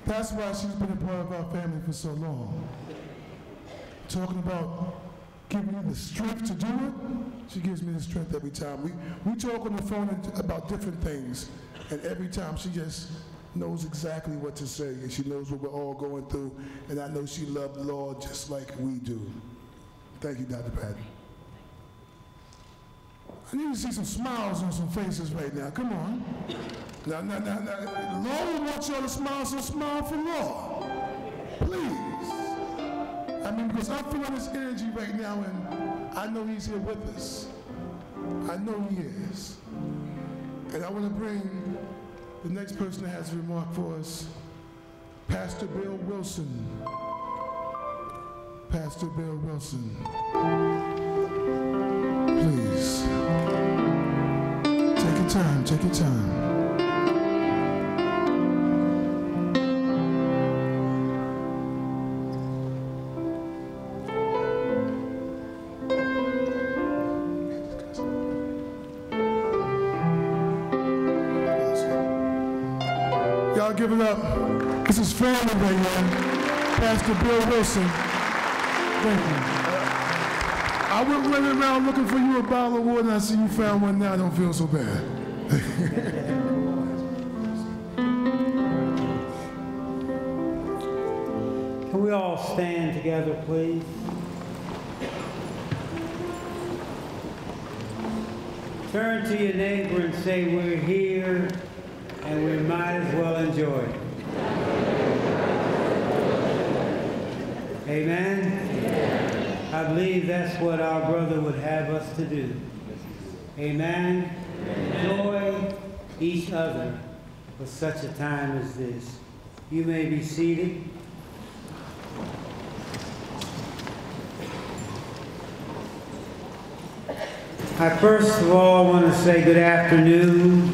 That's why she's been a part of our family for so long. Talking about giving you the strength to do it, she gives me the strength every time. We talk on the phone about different things, and every time she just knows exactly what to say, and she knows what we're all going through, and I know she loved the Lord just like we do. Thank you, Dr. Patton. I need to see some smiles on some faces right now. Come on. Now. Lord wants y'all to smile, so smile for Lord. Please. I mean, because I'm feeling this energy right now, and I know he's here with us. I know he is. And I want to bring the next person that has a remark for us, Pastor Bill Wilson. Pastor Bill Wilson. Please. Take your time, take your time. Y'all give it up. This is family right here. Pastor Bill Wilson. Thank you. I went running around looking for you a bottle of water, and I see you found one now. I don't feel so bad. Can we all stand together, please? Turn to your neighbor and say, we're here, and we might as well enjoy it. Amen? I believe that's what our brother would have us to do. Amen? Enjoy each other for such a time as this. You may be seated. I first of all want to say good afternoon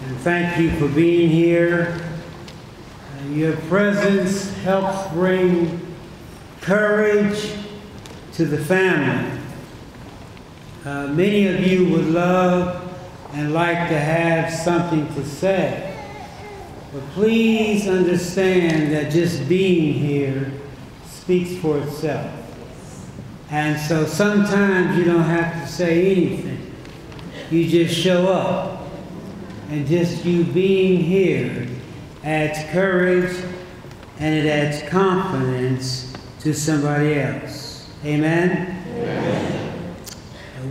and thank you for being here. Your presence helps bring courage to the family. Many of you would love and like to have something to say, but please understand that just being here speaks for itself. And so sometimes you don't have to say anything. You just show up. And just you being here adds courage and it adds confidence to somebody else. Amen? Amen.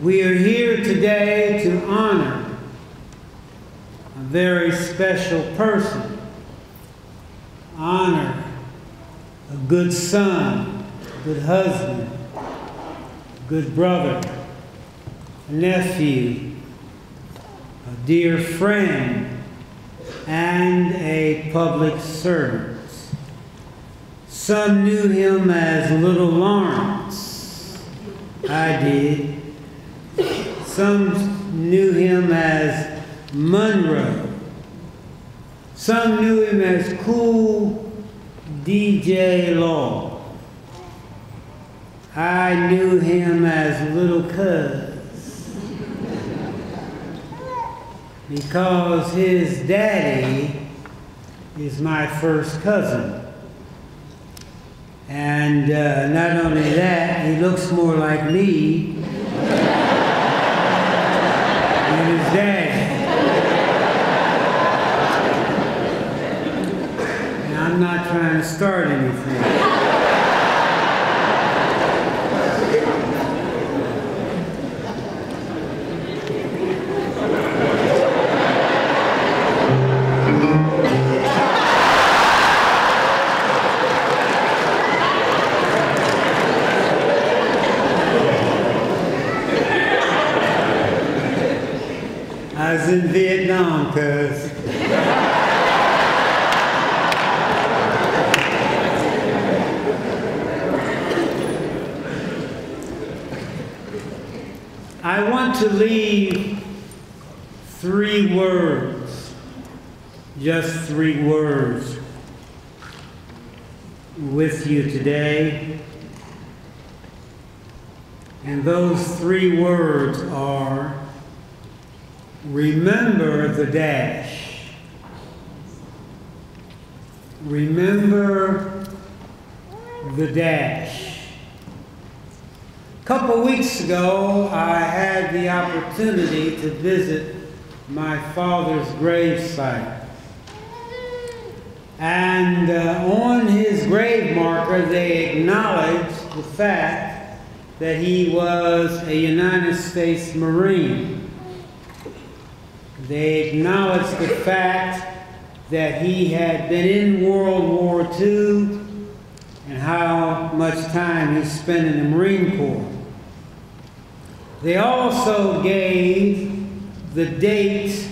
We are here today to honor a very special person. Honor a good son, a good husband, a good brother, a nephew, a dear friend, and a public servant. Some knew him as Little Lawrence. I did. Some knew him as Monroe. Some knew him as Cool DJ Law. I knew him as Little Cuz, because his daddy is my first cousin. And not only that, he looks more like me than his dad. And I'm not trying to start anything. I was in Vietnam, cuz. I want to leave 3 words, just 3 words, with you today. And those 3 words are: remember the dash. remember the dash. A couple weeks ago, I had the opportunity to visit my father's gravesite. And on his grave marker, they acknowledged the fact that he was a United States Marine. They acknowledged the fact that he had been in World War II and how much time he spent in the Marine Corps. They also gave the date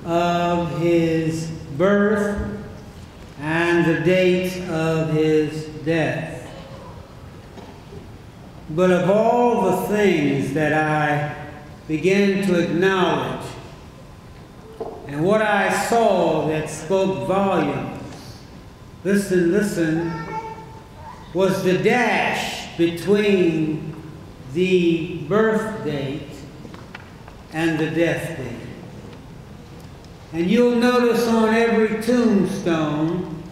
of his birth and the date of his death. But of all the things that I began to acknowledge, and what I saw that spoke volumes, listen, was the dash between the birth date and the death date. And you'll notice on every tombstone,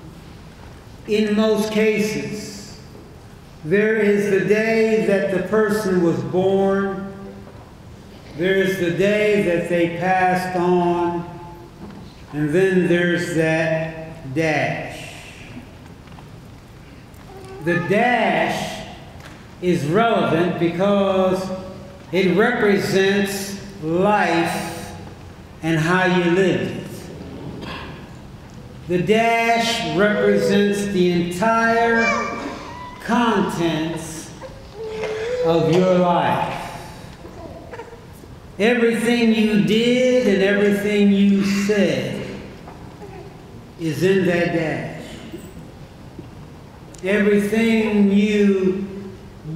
in most cases, there is the day that the person was born, there is the day that they passed on, and then there's that dash. The dash is relevant because it represents life and how you live it. The dash represents the entire contents of your life. Everything you did and everything you said is in that dash. Everything you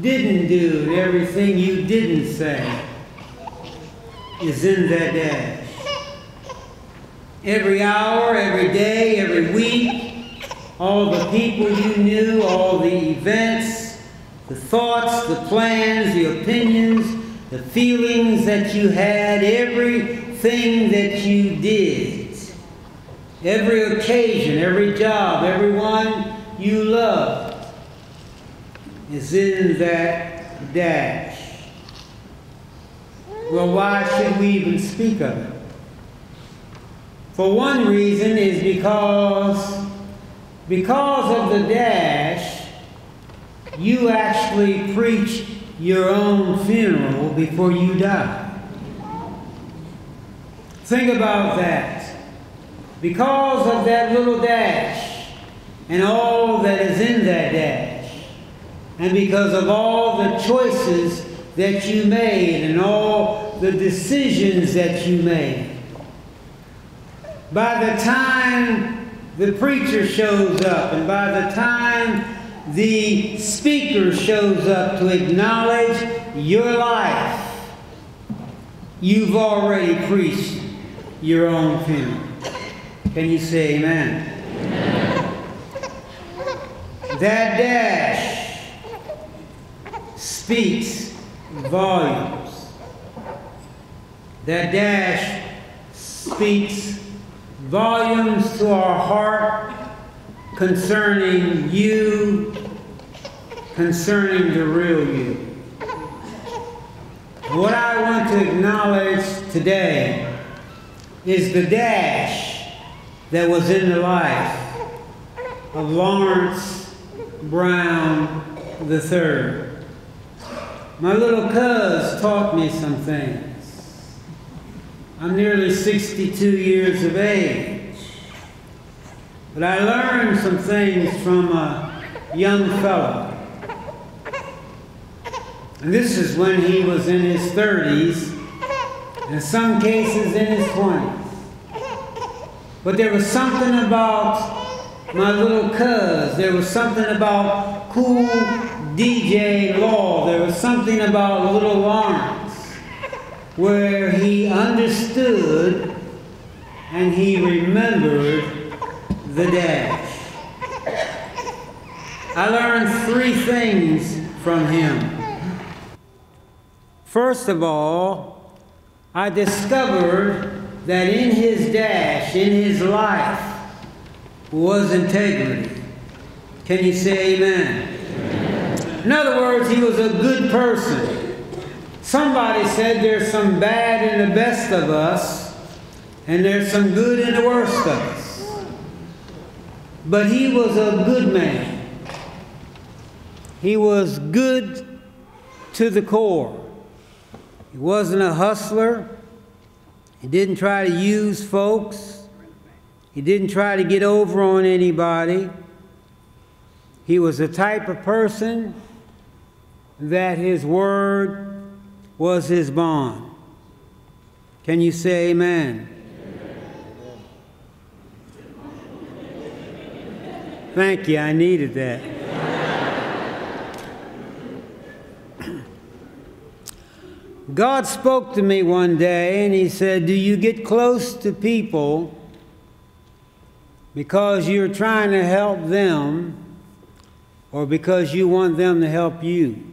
didn't do and everything you didn't say is in that dash. Every hour, every day, every week, all the people you knew, all the events, the thoughts, the plans, the opinions, the feelings that you had, everything that you did, every occasion, every job, everyone you loved is in that dash. Well, why should we even speak of it? For one reason is because of the dash, you actually preach your own funeral before you die. Think about that. Because of that little dash and all that is in that dash, and because of all the choices that you made and all the decisions that you made, by the time the preacher shows up and by the time the speaker shows up to acknowledge your life, you've already preached your own funeral. Can you say amen? Amen. That dash speaks volumes. That dash speaks volumes to our heart concerning you, concerning the real you. What I want to acknowledge today is the dash that was in the life of Lawrence Brown III. My little cuz taught me some things. I'm nearly 62 years of age, but I learned some things from a young fellow. And this is when he was in his 30s, in some cases in his 20s. But there was something about my little cuz. There was something about cool DJ Law. There was something about little Lawrence where he understood and he remembered the dash. I learned 3 things from him. First of all, I discovered that in his dash, in his life, was integrity. Can you say amen? In other words, he was a good person. Somebody said there's some bad in the best of us, and there's some good in the worst of us. But he was a good man. He was good to the core. He wasn't a hustler. He didn't try to use folks. He didn't try to get over on anybody. He was the type of person that his word was his bond. Can you say amen? Thank you, I needed that. God spoke to me one day and he said, do you get close to people because you're trying to help them or because you want them to help you?